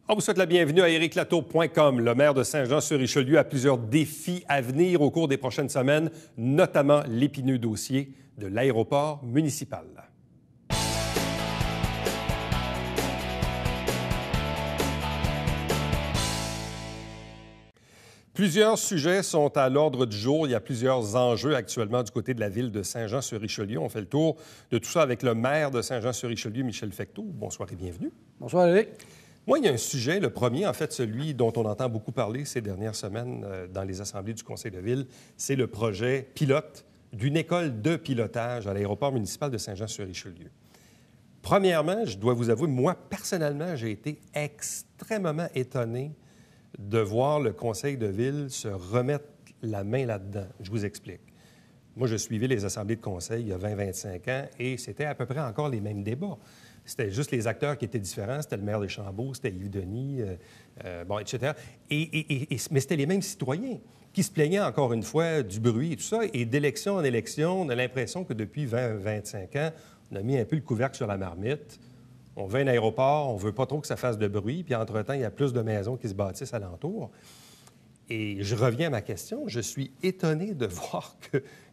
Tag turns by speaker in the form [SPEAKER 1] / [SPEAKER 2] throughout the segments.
[SPEAKER 1] On vous souhaite la bienvenue à ériclatour.com. Le maire de Saint-Jean-sur-Richelieu a plusieurs défis à venir au cours des prochaines semaines, notamment l'épineux dossier de l'aéroport municipal. Plusieurs sujets sont à l'ordre du jour. Il y a plusieurs enjeux actuellement du côté de la ville de Saint-Jean-sur-Richelieu. On fait le tour de tout ça avec le maire de Saint-Jean-sur-Richelieu, Michel Fecteau. Bonsoir et bienvenue.
[SPEAKER 2] Bonsoir, Éric.
[SPEAKER 1] Moi, il y a un sujet, le premier, en fait, celui dont on entend beaucoup parler ces dernières semaines dans les assemblées du conseil de ville, c'est le projet pilote d'une école de pilotage à l'aéroport municipal de Saint-Jean-sur-Richelieu. Premièrement, je dois vous avouer, moi, personnellement, j'ai été extrêmement étonné de voir le conseil de ville se remettre la main là-dedans. Je vous explique. Moi, je suivais les assemblées de conseil il y a 20-25 ans et c'était à peu près encore les mêmes débats. C'était juste les acteurs qui étaient différents. C'était le maire des Chambeaux, c'était Yves Denis, etc. Mais c'était les mêmes citoyens qui se plaignaient encore une fois du bruit et tout ça. Et d'élection en élection, on a l'impression que depuis 20-25 ans, on a mis un peu le couvercle sur la marmite. On veut un aéroport, on veut pas trop que ça fasse de bruit. Puis entre-temps, il y a plus de maisons qui se bâtissent alentour. Et je reviens à ma question. Je suis étonné de voir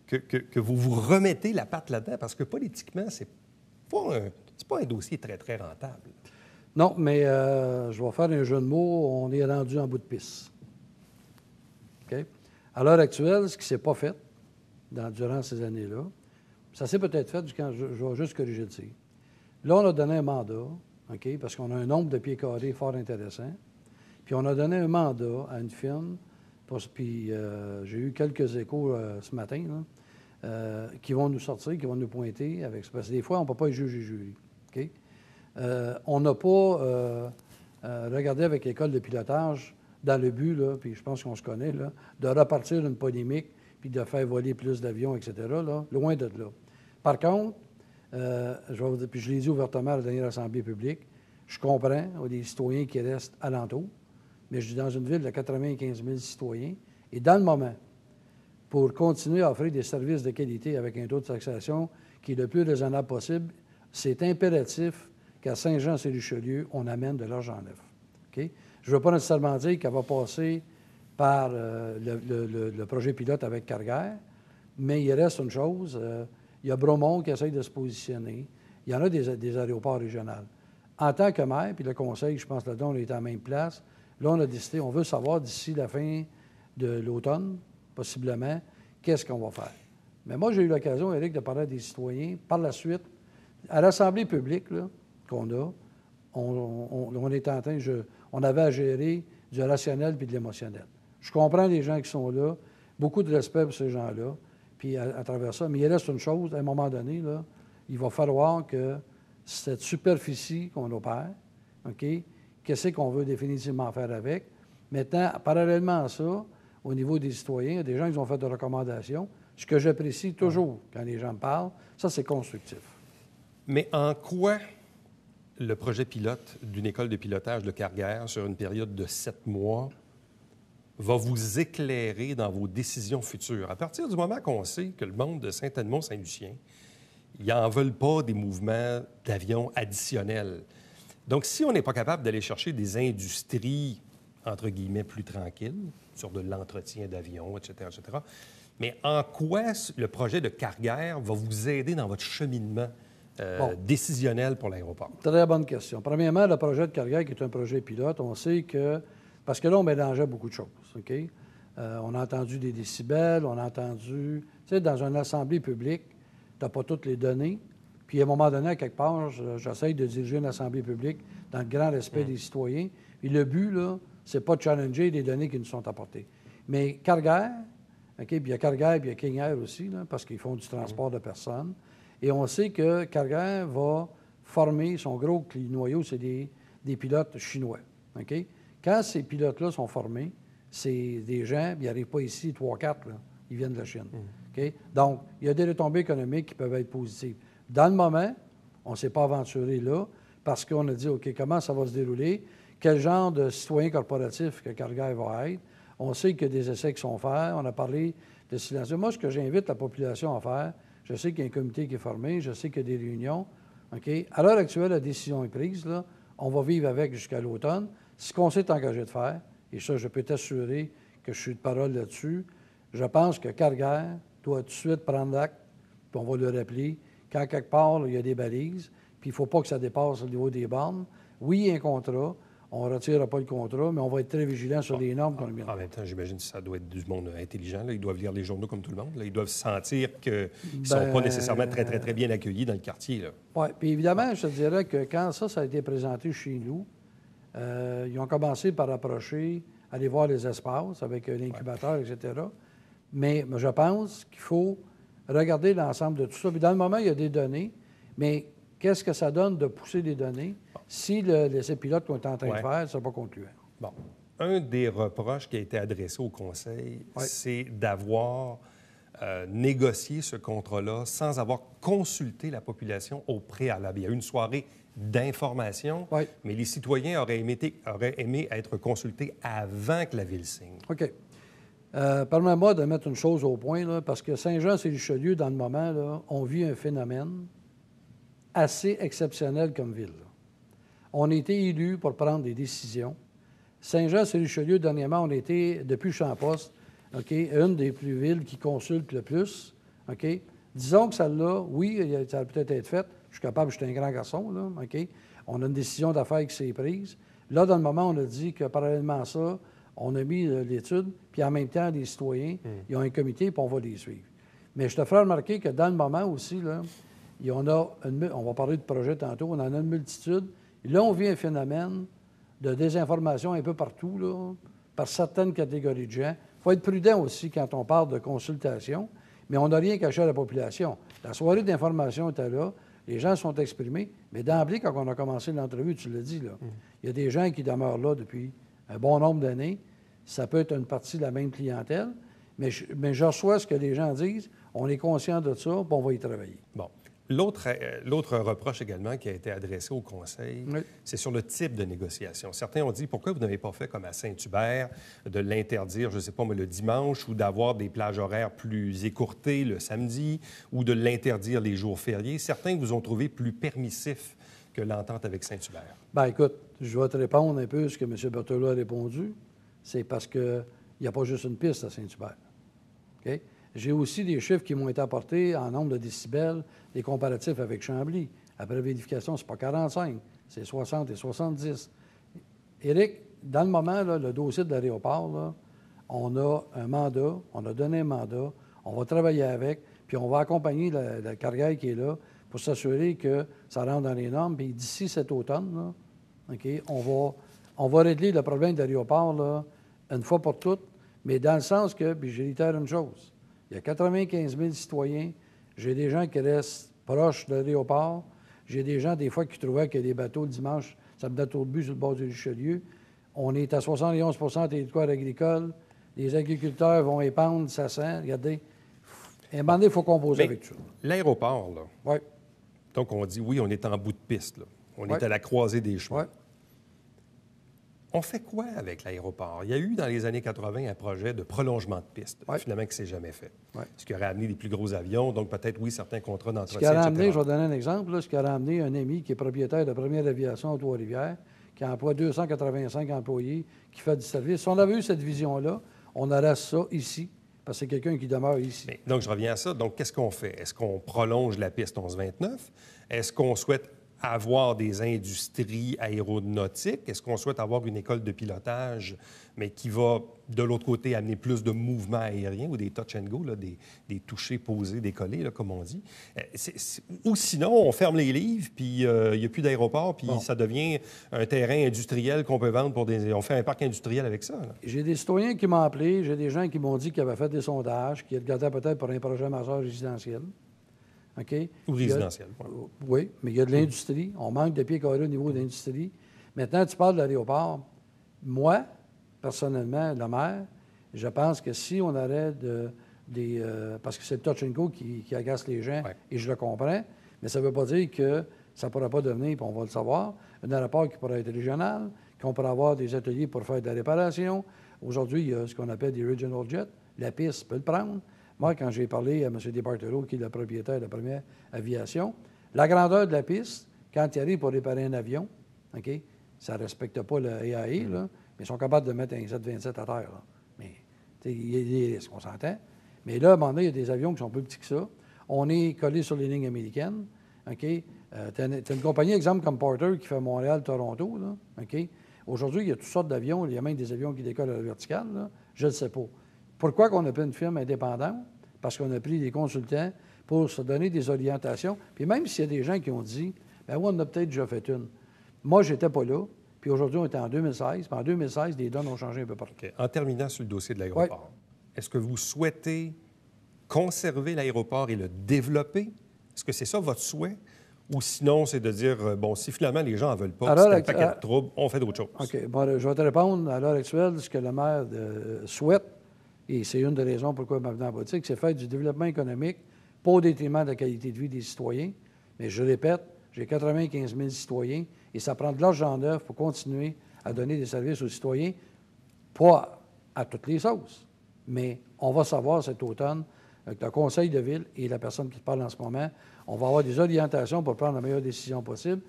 [SPEAKER 1] que vous vous remettez la patte là-dedans parce que politiquement, c'est pas un dossier très, très rentable.
[SPEAKER 2] Non, mais je vais faire un jeu de mots. On est rendu en bout de piste. OK? À l'heure actuelle, ce qui ne s'est pas fait durant ces années-là, ça s'est peut-être fait quand je vais juste corriger le tir. Là, on a donné un mandat, OK? Parce qu'on a un nombre de pieds carrés fort intéressant. Puis on a donné un mandat à une firme. Puis j'ai eu quelques échos ce matin, là, qui vont nous sortir, qui vont nous pointer avec ça. Parce que des fois, on ne peut pas y juger jury. OK? On n'a pas regardé avec l'école de pilotage dans le but, là, puis je pense qu'on se connaît, là, de repartir une polémique puis de faire voler plus d'avions, etc., là, loin de là. Par contre, puis je l'ai dit ouvertement à la dernière assemblée publique, je comprends, il y a des citoyens qui restent alentour, mais je suis dans une ville de 95 000 citoyens, et dans le moment, pour continuer à offrir des services de qualité avec un taux de taxation qui est le plus raisonnable possible, c'est impératif qu'à Saint-Jean-sur-Richelieu, on amène de l'argent neuf. Okay? Je ne veux pas nécessairement dire qu'elle va passer par le projet pilote avec Carguaire, mais il reste une chose, il y a Bromont qui essaye de se positionner, il y en a des aéroports régionaux. En tant que maire, puis le conseil, je pense là-dedans, on est à la même place, là, on a décidé, on veut savoir d'ici la fin de l'automne, possiblement, qu'est-ce qu'on va faire. Mais moi, j'ai eu l'occasion, Éric, de parler à des citoyens. Par la suite, à l'Assemblée publique là, qu'on a, on est en train, on avait à gérer du rationnel puis de l'émotionnel. Je comprends les gens qui sont là, beaucoup de respect pour ces gens-là, puis à travers ça. Mais il reste une chose, à un moment donné, là, il va falloir que cette superficie qu'on opère, OK, qu'est-ce qu'on veut définitivement faire avec. Maintenant, parallèlement à ça, au niveau des citoyens, il y a des gens qui ont fait des recommandations. Ce que j'apprécie toujours quand les gens me parlent, ça, c'est constructif.
[SPEAKER 1] Mais en quoi le projet pilote d'une école de pilotage de Carguaire sur une période de 7 mois va vous éclairer dans vos décisions futures? À partir du moment qu'on sait que le monde de Saint-Edmond-Saint-Lucien, ils n'en veulent pas des mouvements d'avions additionnels. Donc, si on n'est pas capable d'aller chercher des industries, entre guillemets, plus tranquilles, sur de l'entretien d'avions, etc., mais en quoi le projet de Carguaire va vous aider dans votre cheminement décisionnel pour l'aéroport?
[SPEAKER 2] Très bonne question. Premièrement, le projet de Carguaire, qui est un projet pilote, on sait que... Parce que là, on mélangeait beaucoup de choses, OK? On a entendu des décibels, on a entendu... Tu sais, dans une assemblée publique, tu n'as pas toutes les données. Puis, à un moment donné, à quelque part, j'essaye de diriger une assemblée publique dans le grand respect des citoyens. Puis le but, là, c'est pas de challenger les données qui nous sont apportées. Mais Carguaire, OK? Puis il y a Carguaire, puis il y a King Air aussi, là, parce qu'ils font du transport de personnes. Et on sait que Carguaire va former, son gros noyau, c'est des pilotes chinois. OK? Quand ces pilotes-là sont formés, c'est des gens, ils n'arrivent pas ici 3-4, ils viennent de la Chine. OK? Donc, il y a des retombées économiques qui peuvent être positives. Dans le moment, on ne s'est pas aventuré là parce qu'on a dit, OK, comment ça va se dérouler? Quel genre de citoyen corporatif que Carguaire va être? On sait qu'il y a des essais qui sont faits. On a parlé de silencieux. Moi, ce que j'invite la population à faire, je sais qu'il y a un comité qui est formé, je sais qu'il y a des réunions. OK? À l'heure actuelle, la décision est prise. Là. On va vivre avec jusqu'à l'automne. ce qu'on s'est engagé de faire, et ça, je peux t'assurer que je suis de parole là-dessus, je pense que Carguerre doit tout de suite prendre l'acte, puis on va le rappeler, quand quelque part, là, il y a des balises, puis il ne faut pas que ça dépasse au niveau des bornes. Oui, il y a un contrat, on ne retirera pas le contrat, mais on va être très vigilant sur les normes qu'on a mises.
[SPEAKER 1] En même temps, j'imagine que ça doit être du monde intelligent. Là. Ils doivent lire les journaux comme tout le monde. Là. Ils doivent sentir qu'ils ne sont pas nécessairement très, très, très bien accueillis dans le quartier.
[SPEAKER 2] Oui, puis évidemment, je te dirais que quand ça a été présenté chez nous, ils ont commencé par approcher, aller voir les espaces avec l'incubateur, etc. Mais je pense qu'il faut regarder l'ensemble de tout ça. Puis dans le moment, il y a des données, mais qu'est-ce que ça donne de pousser des données si l'essai pilote qu'on est en train de faire, ça n'est pas concluant?
[SPEAKER 1] Bon. Un des reproches qui a été adressé au Conseil, c'est d'avoir négocié ce contrat-là sans avoir consulté la population au préalable. Il y a eu une soirée d'information, mais les citoyens auraient aimé être consultés avant que la Ville signe.
[SPEAKER 2] OK. Permets-moi de mettre une chose au point, là, parce que Saint-Jean-sur-Richelieu, dans le moment, là, on vit un phénomène assez exceptionnel comme ville. Là. On a été élus pour prendre des décisions. Saint-Jean-sur-Richelieu, dernièrement, on a été, depuis Champost, une des plus villes qui consulte le plus. Disons que celle-là, oui, ça a peut-être été fait. Je suis capable, je suis un grand garçon. Là, on a une décision d'affaires qui s'est prise. Là, dans le moment, on a dit que parallèlement à ça, on a mis l'étude, puis en même temps, les citoyens, ils ont un comité, puis on va les suivre. Mais je te ferai remarquer que dans le moment aussi, là, on va parler de projet tantôt, on en a une multitude. Là, on vit un phénomène de désinformation un peu partout, là, par certaines catégories de gens. Il faut être prudent aussi quand on parle de consultation, mais on n'a rien caché à la population. La soirée d'information était là, les gens sont exprimés, mais d'emblée, quand on a commencé l'entrevue, tu l'as dit, là, il y a des gens qui demeurent là depuis un bon nombre d'années. Ça peut être une partie de la même clientèle, mais je reçois ce que les gens disent, on est conscient de ça, puis on va y travailler.
[SPEAKER 1] Bon. L'autre reproche également qui a été adressé au Conseil, c'est sur le type de négociation. Certains ont dit, pourquoi vous n'avez pas fait comme à Saint-Hubert, de l'interdire, je ne sais pas, mais le dimanche, ou d'avoir des plages horaires plus écourtées le samedi, ou de l'interdire les jours fériés. Certains vous ont trouvé plus permissif que l'entente avec Saint-Hubert.
[SPEAKER 2] Bien, écoute, je vais te répondre un peu ce que M. Berthelot a répondu. C'est parce qu'il n'y a pas juste une piste à Saint-Hubert. OK? J'ai aussi des chiffres qui m'ont été apportés en nombre de décibels, des comparatifs avec Chambly. Après vérification, ce n'est pas 45, c'est 60 et 70. Éric, dans le moment, là, le dossier de l'aéroport, là, on a un mandat, on a donné un mandat, on va travailler avec, puis on va accompagner la carrière qui est là pour s'assurer que ça rentre dans les normes. Puis d'ici cet automne, là, on va régler le problème de l'aéroport là, une fois pour toutes, mais dans le sens que, puis je réitère une chose, il y a 95 000 citoyens. J'ai des gens qui restent proches de l'aéroport. J'ai des gens, des fois, qui trouvaient qu'il y a des bateaux le dimanche, ça me donne au but sur le bord du Richelieu. On est à 71 territoire agricole. Les agriculteurs vont épandre, ça sent. Regardez. À un moment donné, il faut composer avec ça.
[SPEAKER 1] L'aéroport, là.
[SPEAKER 2] Oui.
[SPEAKER 1] Donc, on dit, oui, on est en bout de piste, là. On est à la croisée des chemins.
[SPEAKER 2] Oui.
[SPEAKER 1] On fait quoi avec l'aéroport? Il y a eu, dans les années 80, un projet de prolongement de piste, finalement, qui ne s'est jamais fait. Ce qui aurait amené des plus gros avions, donc peut-être, oui, certains contrats d'entretien,
[SPEAKER 2] Ce qui aurait amené, je vais donner un exemple, là, ce qui aurait amené un ami qui est propriétaire de Première Aviation à Trois-Rivières, qui emploie 285 employés, qui fait du service. Si on avait eu cette vision-là, on aurait ça ici, parce que c'est quelqu'un qui demeure ici.
[SPEAKER 1] Mais, donc, je reviens à ça. Donc, qu'est-ce qu'on fait? Est-ce qu'on prolonge la piste 1129? Est-ce qu'on souhaite avoir des industries aéronautiques? Est-ce qu'on souhaite avoir une école de pilotage, mais qui va, de l'autre côté, amener plus de mouvements aériens ou des touch and go, là, des touchés, posés, décollés, là, comme on dit? Ou sinon, on ferme les livres, puis il n'y a plus d'aéroport, puis ça devient un terrain industriel qu'on peut vendre pour des... On fait un parc industriel avec ça. Là.
[SPEAKER 2] J'ai des citoyens qui m'ont appelé, j'ai des gens qui m'ont dit qu'ils avaient fait des sondages, qu'ils regardaient peut-être pour un projet majeur résidentiel. Okay?
[SPEAKER 1] Ou résidentiel.
[SPEAKER 2] Oui, mais il y a de l'industrie. On manque de pieds carrés au niveau de l'industrie. Maintenant, tu parles de l'aéroport. Moi, personnellement, le maire, je pense que si on arrête parce que c'est le touch and go qui agace les gens, et je le comprends, mais ça ne veut pas dire que ça ne pourra pas devenir, puis on va le savoir, un aéroport qui pourrait être régional, qu'on pourrait avoir des ateliers pour faire de la réparation. Aujourd'hui, il y a ce qu'on appelle des regional jets. La piste peut le prendre. Moi, quand j'ai parlé à M. Desbarthelot, qui est le propriétaire de la Première Aviation, la grandeur de la piste, quand il arrive pour réparer un avion, Ça ne respecte pas le EAE, là, mais ils sont capables de mettre un Z-27 à terre. Là. Mais il y a des risques, on s'entend. Mais là, à un moment donné, il y a des avions qui sont plus petits que ça. On est collé sur les lignes américaines. OK? Tu as une compagnie, exemple, comme Porter, qui fait Montréal-Toronto. Là, OK? Aujourd'hui, il y a toutes sortes d'avions. Il y a même des avions qui décollent à la verticale. Là. Je ne sais pas. Pourquoi qu'on a pris une firme indépendante? Parce qu'on a pris des consultants pour se donner des orientations. Puis même s'il y a des gens qui ont dit, bien oui, on a peut-être déjà fait une. Moi, je n'étais pas là. Puis aujourd'hui, on était en 2016. Puis en 2016, les donnes ont changé un peu partout.
[SPEAKER 1] Okay. En terminant sur le dossier de l'aéroport, est-ce que vous souhaitez conserver l'aéroport et le développer? Est-ce que c'est ça votre souhait? Ou sinon, c'est de dire, bon, si finalement les gens n'en veulent pas, c'est un paquet de troubles, on fait d'autres choses?
[SPEAKER 2] OK. Bon, je vais te répondre. À l'heure actuelle, ce que le maire souhaite, et c'est une des raisons pourquoi il m'a venu en politique, c'est faire du développement économique, pas au détriment de la qualité de vie des citoyens. Mais je répète, j'ai 95 000 citoyens et ça prend de l'argent neuf pour continuer à donner des services aux citoyens, pas à toutes les sauces. Mais on va savoir cet automne, avec le conseil de ville et la personne qui parle en ce moment, on va avoir des orientations pour prendre la meilleure décision possible.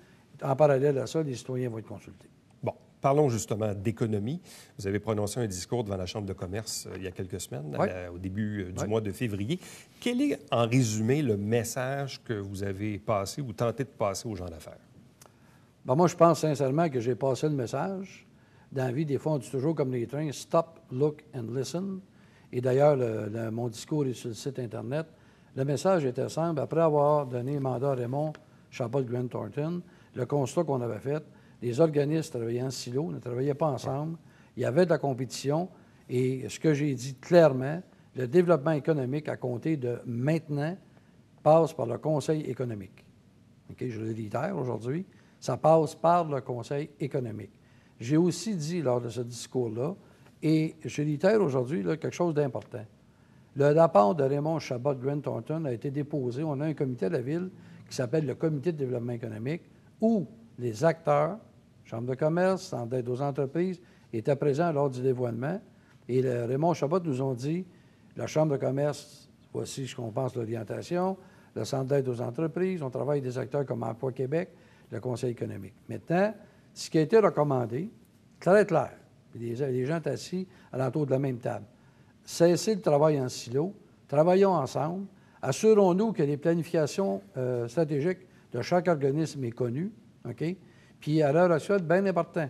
[SPEAKER 2] En parallèle à ça, les citoyens vont être consultés.
[SPEAKER 1] Bon, parlons justement d'économie. Vous avez prononcé un discours devant la Chambre de commerce il y a quelques semaines, au début du mois de février. Quel est, en résumé, le message que vous avez passé ou tenté de passer aux gens d'affaires?
[SPEAKER 2] Bien, moi, je pense sincèrement que j'ai passé le message. Dans la vie, des fois, on dit toujours comme les trains, « Stop, look and listen ». Et d'ailleurs, mon discours est sur le site Internet. Le message était simple. Après avoir donné mandat à Raymond Chabot-Grant Thornton, le constat qu'on avait fait, les organismes travaillaient en silo, ne travaillaient pas ensemble. Il y avait de la compétition. Et ce que j'ai dit clairement, le développement économique à compter de maintenant passe par le Conseil économique. Okay, je le réitère aujourd'hui, ça passe par le Conseil économique. J'ai aussi dit lors de ce discours-là, et je réitère aujourd'hui quelque chose d'important. Le rapport de Raymond Chabot-Grant Thornton a été déposé. On a un comité de la Ville qui s'appelle le Comité de développement économique, où les acteurs, Chambre de commerce, Centre d'aide aux entreprises, étaient présents lors du dévoilement. Et Raymond Chabot nous ont dit, la Chambre de commerce, voici ce qu'on pense de l'orientation, le Centre d'aide aux entreprises, on travaille avec des acteurs comme Emploi Québec, le Conseil économique. Maintenant, ce qui a été recommandé, très clair, les gens sont assis à l'entour de la même table. Cessez le travail en silo, travaillons ensemble, assurons-nous que les planifications stratégiques de chaque organisme est connue, OK? Puis à l'heure actuelle, bien important,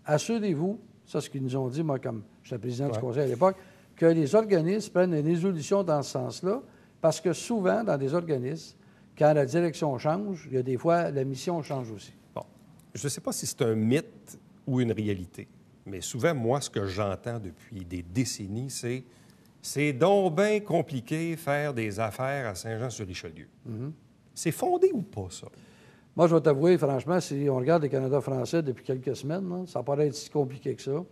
[SPEAKER 2] assurez-vous, ça c'est ce qu'ils nous ont dit, moi comme j'étais président du conseil à l'époque, que les organismes prennent une résolution dans ce sens-là, parce que souvent, dans des organismes, quand la direction change, il y a des fois, la mission change aussi.
[SPEAKER 1] Bon, je ne sais pas si c'est un mythe ou une réalité. Mais souvent, moi, ce que j'entends depuis des décennies, c'est donc bien compliqué faire des affaires à Saint-Jean-sur-Richelieu. Mm-hmm. C'est fondé ou pas, ça?
[SPEAKER 2] Moi, je vais t'avouer, franchement, si on regarde les Canada français depuis quelques semaines, là, ça paraît être si compliqué que ça.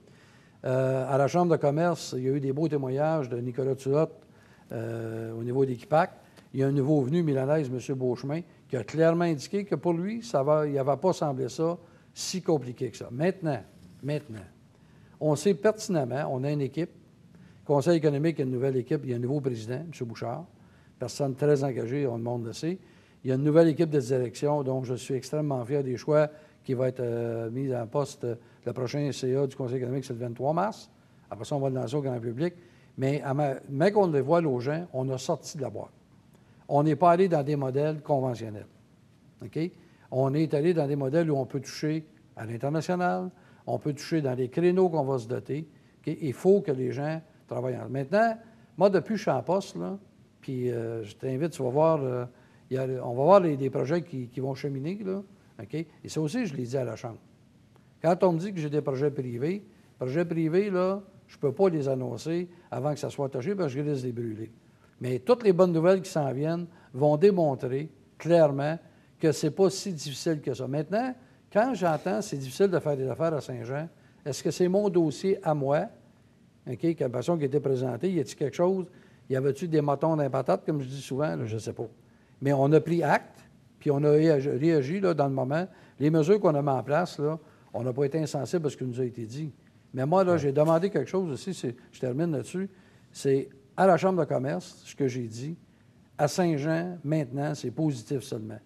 [SPEAKER 2] À la Chambre de commerce, il y a eu des beaux témoignages de Nicolas Tulotte au niveau d'Équipac. Il y a un nouveau venu milanaise, M. Beauchemin, qui a clairement indiqué que pour lui, il n'avait pas semblé ça si compliqué que ça. Maintenant, on sait pertinemment, on a une équipe. Conseil économique, il y a une nouvelle équipe, il y a un nouveau président, M. Bouchard, personne très engagée, on le monde le sait. Il y a une nouvelle équipe de direction, donc je suis extrêmement fier des choix qui vont être mis en poste. Le prochain CA du Conseil économique, c'est le 23 mars. Après ça, on va le lancer au grand public. Mais qu'on le dévoile aux gens, on a sorti de la boîte. On n'est pas allé dans des modèles conventionnels. OK? On est allé dans des modèles où on peut toucher à l'international, on peut toucher dans les créneaux qu'on va se doter. Okay? Il faut que les gens travaillent ensemble. Maintenant, moi, depuis que je suis en poste, là, puis je t'invite, tu vas voir, on va voir des projets qui vont cheminer, là, okay? Et ça aussi, je l'ai dit à la Chambre. Quand on me dit que j'ai des projets privés, là, je ne peux pas les annoncer avant que ça soit touché parce que je risque de les brûler. Mais toutes les bonnes nouvelles qui s'en viennent vont démontrer clairement que ce n'est pas si difficile que ça. Maintenant, quand j'entends c'est difficile de faire des affaires à Saint-Jean, est-ce que c'est mon dossier à moi, okay, la façon qui a été présentée, y a-t-il quelque chose, y avait-tu des motons dans les patates, comme je dis souvent, là, je ne sais pas. Mais on a pris acte, puis on a réagi là, dans le moment. Les mesures qu'on a mises en place, là, on n'a pas été insensible à ce qui nous a été dit. Mais moi, là, j'ai demandé quelque chose aussi, je termine là-dessus, c'est à la Chambre de commerce, ce que j'ai dit, à Saint-Jean, maintenant, c'est positif seulement.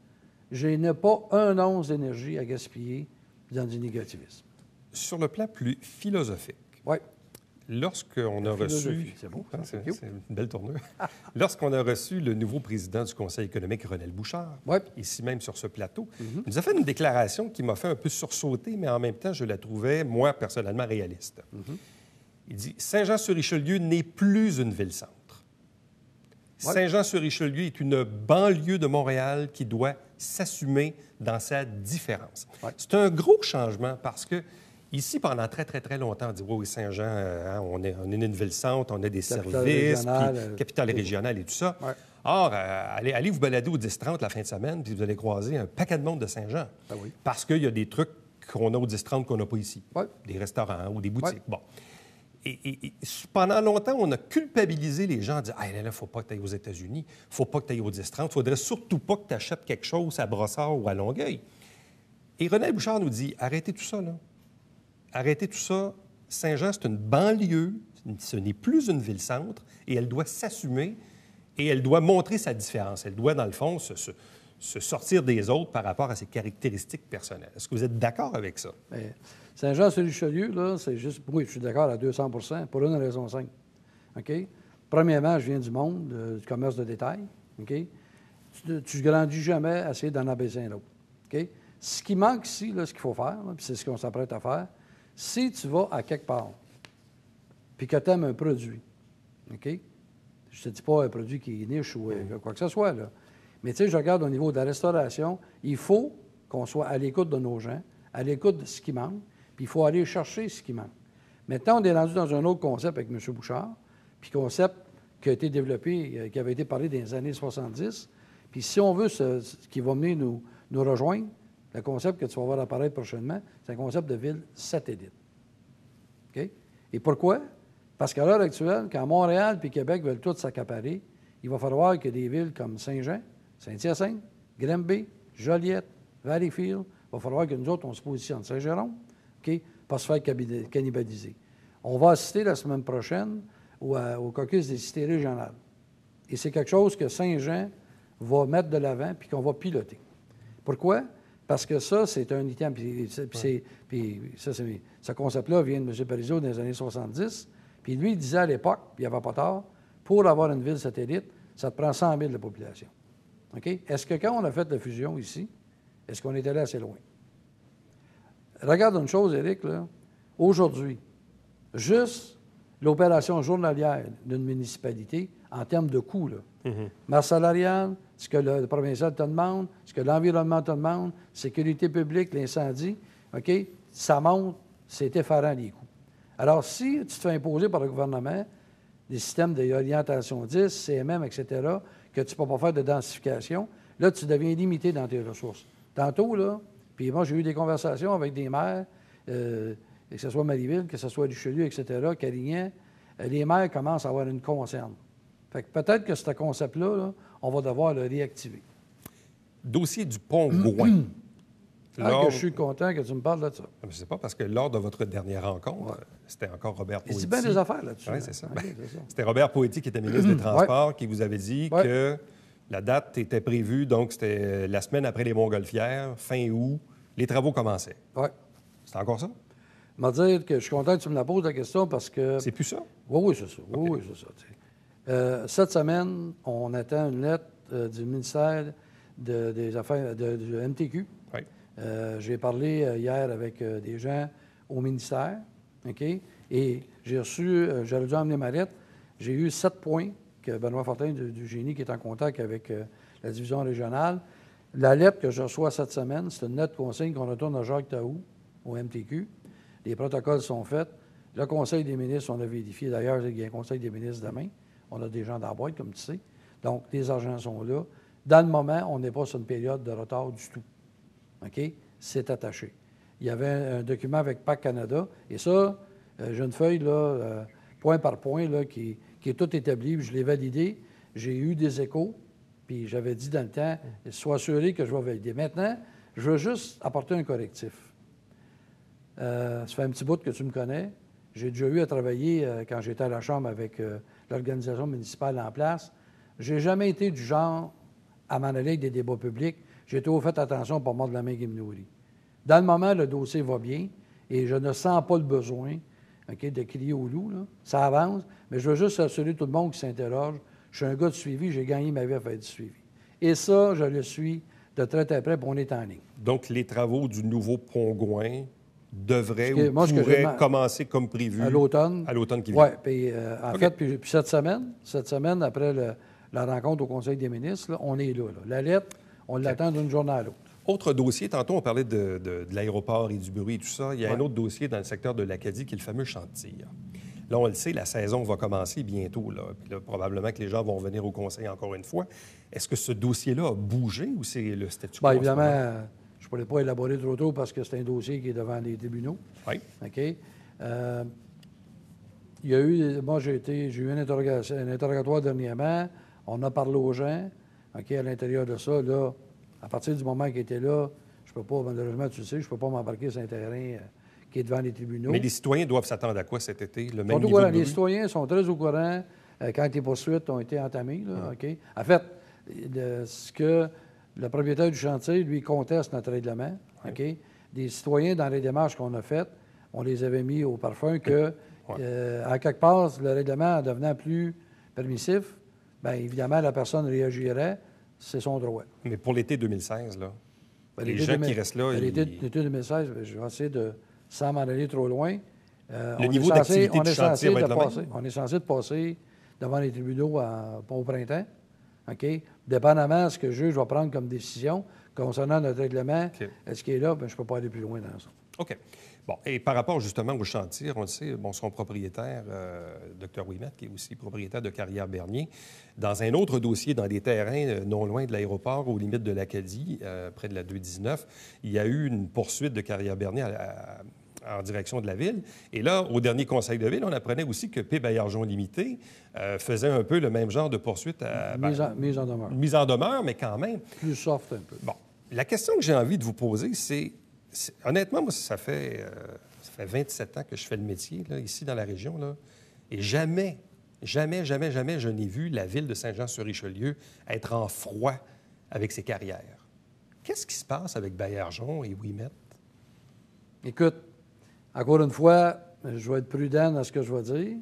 [SPEAKER 2] Je n'ai pas un once d'énergie à gaspiller dans du négativisme.
[SPEAKER 1] Sur le plan plus philosophique,
[SPEAKER 2] Oui.
[SPEAKER 1] lorsqu'on a reçu...
[SPEAKER 2] C'est beau,
[SPEAKER 1] c'est une belle tournure. Lorsqu'on a reçu le nouveau président du Conseil économique, René Bouchard, ici même sur ce plateau, il nous a fait une déclaration qui m'a fait un peu sursauter, mais en même temps, je la trouvais, moi, personnellement, réaliste. Il dit « Saint-Jean-sur-Richelieu n'est plus une ville-centre. Saint-Jean-sur-Richelieu est une banlieue de Montréal qui doit s'assumer dans sa différence. C'est un gros changement parce que ici, pendant très, très, très longtemps, on dit « Oui, Saint-Jean, on est une ville-centre, on a des services, capitale régionale et tout ça. Or, allez vous balader au 10-30 la fin de semaine, puis vous allez croiser un paquet de monde de Saint-Jean. Parce qu'il y a des trucs qu'on a au 10-30 qu'on n'a pas ici. Des restaurants ou des boutiques. Bon. Et pendant longtemps, on a culpabilisé les gens en disant « Ah, là, il ne faut pas que tu ailles aux États-Unis, il ne faut pas que tu ailles au 10-30, il ne faudrait surtout pas que tu achètes quelque chose à Brossard ou à Longueuil. » Et René Bouchard nous dit « Arrêtez tout ça, là. Arrêtez tout ça. Saint-Jean, c'est une banlieue, ce n'est plus une ville-centre, et elle doit s'assumer et elle doit montrer sa différence. Elle doit, dans le fond, se sortir des autres par rapport à ses caractéristiques personnelles. » Est-ce que vous êtes d'accord avec ça?
[SPEAKER 2] Mais Saint-Jean-sur-Richelieu, là, c'est juste... Oui, je suis d'accord à 200 pour une raison simple. OK? Premièrement, je viens du monde, du commerce de détail. OK? Tu ne grandis jamais à essayer d'en abaisser un autre. OK? Ce qui manque ici, là, ce qu'il faut faire, puis c'est ce qu'on s'apprête à faire, si tu vas à quelque part, puis que tu aimes un produit, OK? Je ne te dis pas un produit qui est niche ou quoi que ce soit, là. Mais tu sais, je regarde au niveau de la restauration, il faut qu'on soit à l'écoute de nos gens, à l'écoute de ce qui manque, puis il faut aller chercher ce qui manque. Maintenant, on est rendu dans un autre concept avec M. Bouchard, puis concept qui a été développé, qui avait été parlé dans les années 70. Puis si on veut ce qui va venir nous rejoindre, le concept que tu vas voir apparaître prochainement, c'est un concept de ville satellite. OK? Et pourquoi? Parce qu'à l'heure actuelle, quand Montréal et Québec veulent tous s'accaparer, il va falloir que des villes comme Saint-Jean, Saint-Hyacinthe, Granby, Joliette, Valleyfield, il va falloir que nous autres, on se positionne Saint-Jérôme, OK, pas se faire cannibaliser. On va assister la semaine prochaine au caucus des cités régionales. Et c'est quelque chose que Saint-Jean va mettre de l'avant puis qu'on va piloter. Pourquoi? Parce que ça, c'est un item. Puis ce concept-là vient de M. Parizeau dans les années 70. Puis lui, il disait à l'époque, puis il n'y avait pas tard, pour avoir une ville satellite, ça te prend 100 000 de population. OK? Est-ce que quand on a fait la fusion ici, est-ce qu'on est allé assez loin? Regarde une chose, Éric, là. Aujourd'hui, juste l'opération journalière d'une municipalité, en termes de coûts, là, masse salariale, ce que le provincial te demande, ce que l'environnement te demande, sécurité publique, l'incendie, OK? Ça monte, c'est effarant les coûts. Alors, si tu te fais imposer par le gouvernement des systèmes d'orientation 10, CMM, etc., que tu ne peux pas faire de densification, là, tu deviens limité dans tes ressources. Tantôt, là, puis moi, j'ai eu des conversations avec des maires, que ce soit Marieville, que ce soit Richelieu, etc., Carignan, les maires commencent à avoir une concerne. Fait que peut-être que ce concept-là, là, on va devoir le réactiver.
[SPEAKER 1] Dossier du pont Gouin.
[SPEAKER 2] Que je suis content que tu me parles de ça.
[SPEAKER 1] Je ne sais pas, parce que lors de votre dernière rencontre, c'était encore Robert Poëti.
[SPEAKER 2] Il dit bien des affaires là-dessus.
[SPEAKER 1] Oui, c'est ça. C'était Robert Poëti qui était ministre des Transports qui vous avait dit que la date était prévue, donc c'était la semaine après les Montgolfières, fin août, les travaux commençaient.
[SPEAKER 2] Oui.
[SPEAKER 1] C'est encore ça?
[SPEAKER 2] Je vais dire que je suis content que tu me la poses la question parce que...
[SPEAKER 1] C'est plus ça?
[SPEAKER 2] Oui, c'est ça. Okay. Oui, c'est ça. Cette semaine, on attend une lettre du ministère des Affaires du MTQ.
[SPEAKER 1] Oui.
[SPEAKER 2] J'ai parlé hier avec des gens au ministère, OK? Et j'ai reçu, j'aurais dû emmener ma lettre, j'ai eu 7 points que Benoît Fortin du Génie qui est en contact avec la division régionale. La lettre que je reçois cette semaine, c'est une lettre consigne qu'on retourne à Jacques Taou, au MTQ. Les protocoles sont faits. Le Conseil des ministres, on a vérifié. D'ailleurs, il y a un Conseil des ministres demain. On a des gens dans la boîte, comme tu sais. Donc, les argents sont là. Dans le moment, on n'est pas sur une période de retard du tout. OK? C'est attaché. Il y avait un document avec PAC Canada. Et ça, j'ai une feuille, là, point par point, là, qui est tout établi. Je l'ai validé. J'ai eu des échos. Puis j'avais dit dans le temps, sois assuré que je vais valider. Maintenant, je veux juste apporter un correctif. Ça fait un petit bout que tu me connais. J'ai déjà eu à travailler quand j'étais à la Chambre avec l'organisation municipale en place. Je n'ai jamais été du genre à m'en aller avec des débats publics. J'ai toujours fait attention pour mordre la main qui me nourrit. Dans le moment, le dossier va bien et je ne sens pas le besoin de crier au loup. Là. Ça avance, mais je veux juste assurer tout le monde qui s'interroge. Je suis un gars de suivi, j'ai gagné ma vie à faire du suivi. Et ça, je le suis de très très près, puis on est en ligne.
[SPEAKER 1] Donc, les travaux du nouveau pont-Gouin devraient
[SPEAKER 2] ou
[SPEAKER 1] pourraient commencer comme prévu
[SPEAKER 2] à l'automne.
[SPEAKER 1] À l'automne qui vient.
[SPEAKER 2] Oui, puis en fait, puis cette semaine, après la rencontre au Conseil des ministres, là, on est là. La lettre, on l'attend d'une journée à l'autre.
[SPEAKER 1] Autre dossier, tantôt on parlait de l'aéroport et du bruit et tout ça. Il y a un autre dossier dans le secteur de l'Acadie qui est le fameux chantier. Là, on le sait, la saison va commencer bientôt. Là. Puis là, probablement que les gens vont venir au Conseil encore une fois. Est-ce que ce dossier-là a bougé ou c'est le statu quo?
[SPEAKER 2] Bien, évidemment, je ne pourrais pas élaborer trop tôt parce que c'est un dossier qui est devant les tribunaux.
[SPEAKER 1] Oui.
[SPEAKER 2] OK? Il y a eu, moi, j'ai eu un interrogatoire dernièrement. On a parlé aux gens, OK, à l'intérieur de ça. Là, à partir du moment qu'il était là, je ne peux pas, malheureusement, tu le sais, je ne peux pas m'embarquer sur un terrain qui est devant les tribunaux.
[SPEAKER 1] Mais les citoyens doivent s'attendre à quoi cet été? Le même niveau de bruit?
[SPEAKER 2] Les citoyens sont très au courant quand les poursuites ont été entamées. Là, OK? En fait, ce que le propriétaire du chantier, lui, conteste notre règlement. OK? Des citoyens, dans les démarches qu'on a faites, on les avait mis au parfum que, à quelque part, le règlement en devenant plus permissif, bien évidemment, la personne réagirait, c'est son droit.
[SPEAKER 1] Mais pour l'été 2016, là, les gens qui restent là...
[SPEAKER 2] L'été 2016, je vais essayer de, sans m'en aller trop loin...
[SPEAKER 1] le niveau d'activité du chantier va être le même?
[SPEAKER 2] On est censé de passer devant les tribunaux au printemps. OK? Dépendamment de ce que le juge va prendre comme décision concernant notre règlement, est-ce qu'il est là? Bien, je ne peux pas aller plus loin dans ça.
[SPEAKER 1] OK. Bon, et par rapport justement au chantier, on le sait, bon, son propriétaire, Dr Ouimet, qui est aussi propriétaire de Carrière-Bernier, dans un autre dossier, dans des terrains non loin de l'aéroport, aux limites de l'Acadie, près de la 219, il y a eu une poursuite de Carrière-Bernier en direction de la ville. Et là, au dernier conseil de ville, on apprenait aussi que P. Baillargeon Limité faisait un peu le même genre de poursuite à...
[SPEAKER 2] Mise en demeure.
[SPEAKER 1] Mise en demeure, mais quand même.
[SPEAKER 2] Plus soft un peu.
[SPEAKER 1] Bon, la question que j'ai envie de vous poser, c'est honnêtement, moi, ça fait 27 ans que je fais le métier, là, ici dans la région, là, et jamais, je n'ai vu la ville de Saint-Jean-sur-Richelieu être en froid avec ses carrières. Qu'est-ce qui se passe avec Baillargeon et Ouimet?
[SPEAKER 2] Écoute, encore une fois, je vais être prudent dans ce que je vais dire.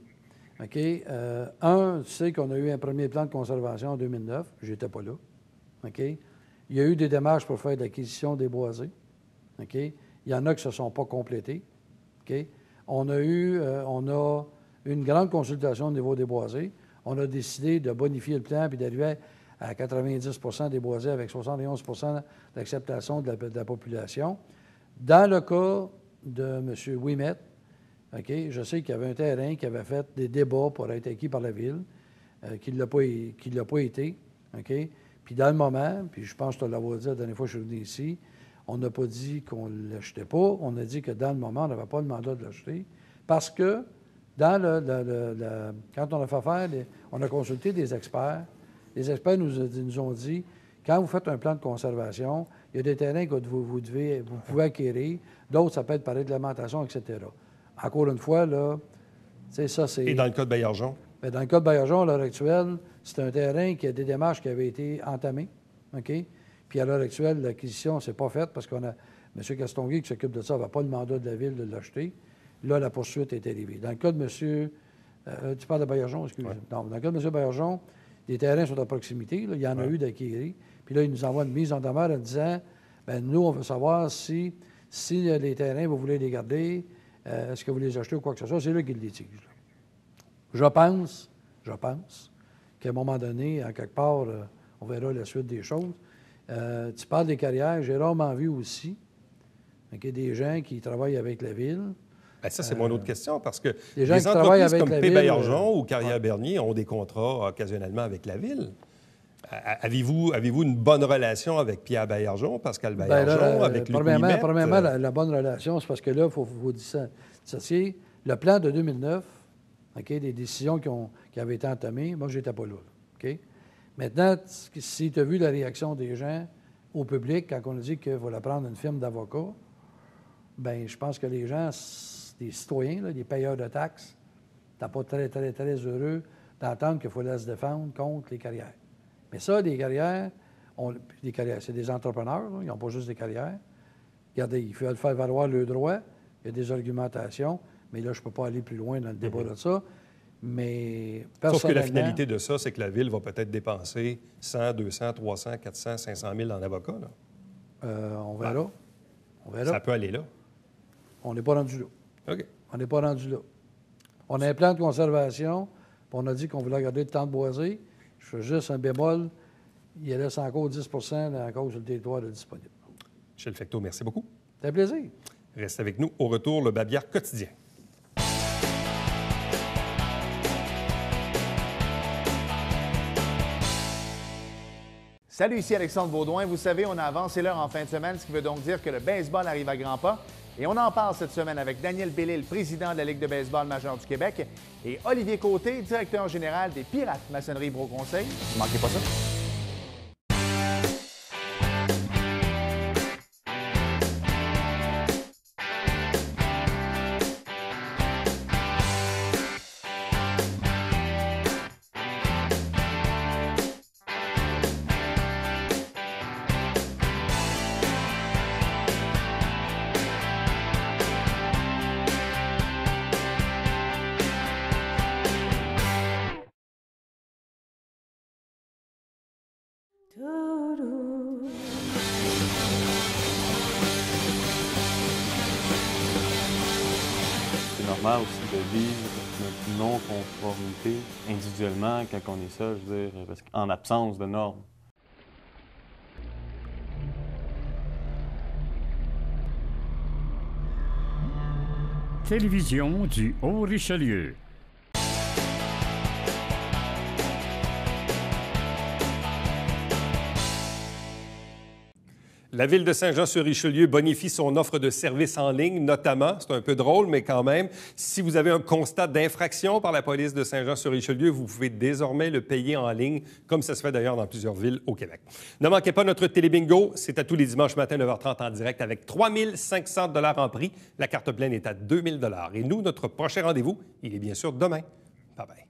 [SPEAKER 2] OK? Tu sais qu'on a eu un premier plan de conservation en 2009. Je n'étais pas là. OK? Il y a eu des démarches pour faire de l'acquisition des boisés. OK? Il y en a qui ne se sont pas complétés. OK? On a eu une grande consultation au niveau des boisés. On a décidé de bonifier le plan puis d'arriver à 90 des boisés avec 71 d'acceptation de la population. Dans le cas de M. Ouimet, OK, je sais qu'il y avait un terrain qui avait fait des débats pour être acquis par la Ville, qui ne l'a pas été. OK? Puis dans le moment, puis je pense que je te l'avais dit la dernière fois que je suis venu ici, on n'a pas dit qu'on ne l'achetait pas. On a dit que dans le moment, on n'avait pas le mandat de l'acheter parce que quand on a fait faire, on a consulté des experts. Les experts nous ont dit, quand vous faites un plan de conservation, il y a des terrains que vous pouvez acquérir, d'autres, ça peut être par réglementation, etc. Encore une fois, là, ça, c'est...
[SPEAKER 1] Et dans le cas de Baillargeon?
[SPEAKER 2] Bien, dans le cas de Baillargeon, à l'heure actuelle, c'est un terrain qui a des démarches qui avaient été entamées, OK? Puis à l'heure actuelle, l'acquisition ne s'est pas faite parce qu'on a M. Castonguay qui s'occupe de ça n'avait pas le mandat de la Ville de l'acheter. Là, la poursuite est arrivée. Dans le cas de M. tu parles de Baillargeon, excusez-moi. Ouais. Non, dans le cas de M. Baillargeon, les terrains sont à proximité. Là, il y en a eu d'acquérir. Puis là, il nous envoie une mise en demeure en disant, bien, nous, on veut savoir si les terrains, vous voulez les garder, est-ce que vous les achetez ou quoi que ce soit. C'est là qu'il litige. Je pense qu'à un moment donné, à quelque part, on verra la suite des choses. Tu parles des carrières. J'ai rarement vu aussi des gens qui travaillent avec la Ville.
[SPEAKER 1] Bien, ça, c'est mon autre question, parce que
[SPEAKER 2] les
[SPEAKER 1] entreprises comme P. Baillargeon ou Carrière-Bernier ont des contrats occasionnellement avec la Ville. Avez-vous une bonne relation avec Pierre Baillargeon, Pascal Baillargeon, avec Luc Ouimet?
[SPEAKER 2] Premièrement, la bonne relation, c'est parce que là, il faut dissocier le plan de 2009, des décisions qui avaient été entamées. Moi, je n'étais pas là. OK? Maintenant, si tu as vu la réaction des gens au public quand on a dit qu'il fallait prendre une firme d'avocats, bien, je pense que les gens, des citoyens, là, des payeurs de taxes, n'étaient pas très, très, très heureux d'entendre qu'il fallait se défendre contre les carrières. Mais ça, les carrières, c'est des entrepreneurs, là, ils n'ont pas juste des carrières. regardez, il faut faire valoir le droit, il y a des argumentations, mais là, je ne peux pas aller plus loin dans le débat de ça. Mais
[SPEAKER 1] sauf que la finalité de ça, c'est que la Ville va peut-être dépenser 100, 200, 300, 400, 500 000 en avocats. Là.
[SPEAKER 2] On verra. On verra.
[SPEAKER 1] Ça peut aller là.
[SPEAKER 2] On n'est pas rendu là.
[SPEAKER 1] OK.
[SPEAKER 2] On n'est pas rendu là. On a un plan de conservation, puis on a dit qu'on voulait garder le temps de boiser. Je fais juste un bémol. Il reste encore 10 à cause du territoire de disponible.
[SPEAKER 1] Michel Fecteau, merci beaucoup.
[SPEAKER 2] C'est un plaisir.
[SPEAKER 1] Reste avec nous. Au retour, le Babillard quotidien.
[SPEAKER 3] Salut, ici Alexandre Baudouin. Vous savez, on a avancé l'heure en fin de semaine, ce qui veut donc dire que le baseball arrive à grands pas. Et on en parle cette semaine avec Daniel Bellil, président de la Ligue de baseball majeure du Québec, et Olivier Côté, directeur général des Pirates Maçonnerie Bro Conseil. Ne manquez pas ça.
[SPEAKER 4] C'est normal aussi de vivre notre non-conformité individuellement quand on est seul, je veux dire, parce qu'en absence de normes.
[SPEAKER 5] Télévision du Haut-Richelieu.
[SPEAKER 1] La Ville de Saint-Jean-sur-Richelieu bonifie son offre de services en ligne, notamment, c'est un peu drôle, mais quand même, si vous avez un constat d'infraction par la police de Saint-Jean-sur-Richelieu, vous pouvez désormais le payer en ligne, comme ça se fait d'ailleurs dans plusieurs villes au Québec. Ne manquez pas notre télébingo, c'est à tous les dimanches matin, 9h30 en direct, avec 3 500 $ en prix. La carte pleine est à 2 000 $. Et nous, notre prochain rendez-vous, il est bien sûr demain. Bye-bye.